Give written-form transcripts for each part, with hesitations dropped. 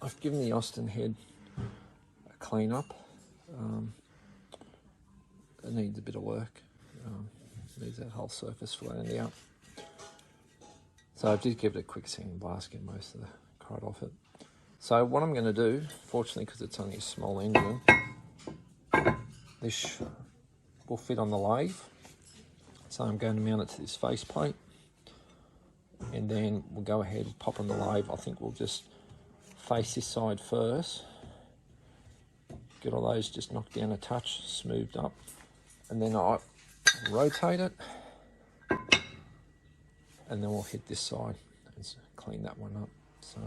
I've given the Austin head a clean up. It needs a bit of work. Needs that whole surface flattened out. So I did give it a quick sanding blast, get most of the crud off it. So what I'm going to do, fortunately because it's only a small engine, this will fit on the lathe. So I'm going to mount it to this face plate, and then we'll go ahead and pop on the lathe. I think we'll just face this side first, get all those just knocked down a touch, smoothed up, and then I rotate it, and then we'll hit this side and clean that one up. So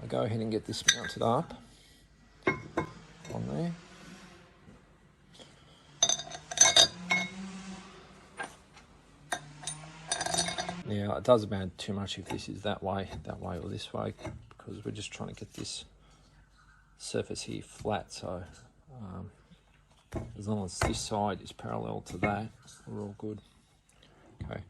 I go ahead and get this mounted up on there. Now it doesn't matter too much if this is that way or this way, because we're just trying to get this surface here flat. So as long as this side is parallel to that, we're all good. Okay.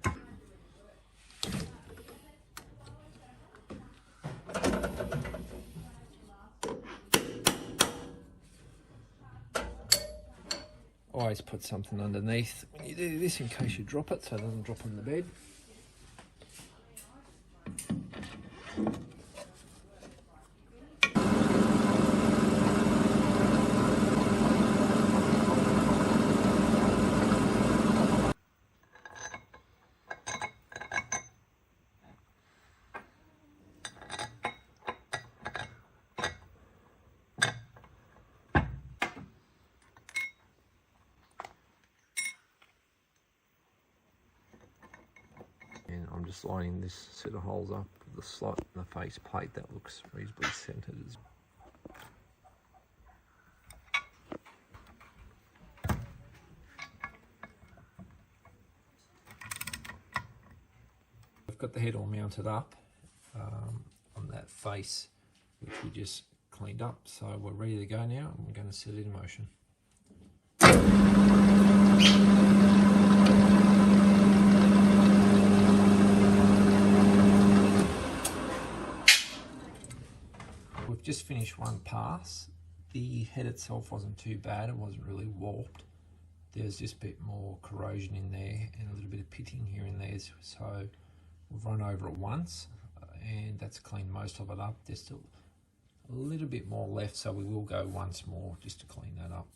Always put something underneath when you do this in case you drop it, so it doesn't drop on the bed. And I'm just lining this set of holes up with the slot and the face plate. That looks reasonably centered as I've got the head all mounted up on that face which we just cleaned up, so we're ready to go now, and we're going to set it in motion. We've just finished one pass. The head itself wasn't too bad, it wasn't really warped. There's just a bit more corrosion in there and a little bit of pitting here and there, so we've run over it once and that's cleaned most of it up. There's still a little bit more left, so we will go once more just to clean that up.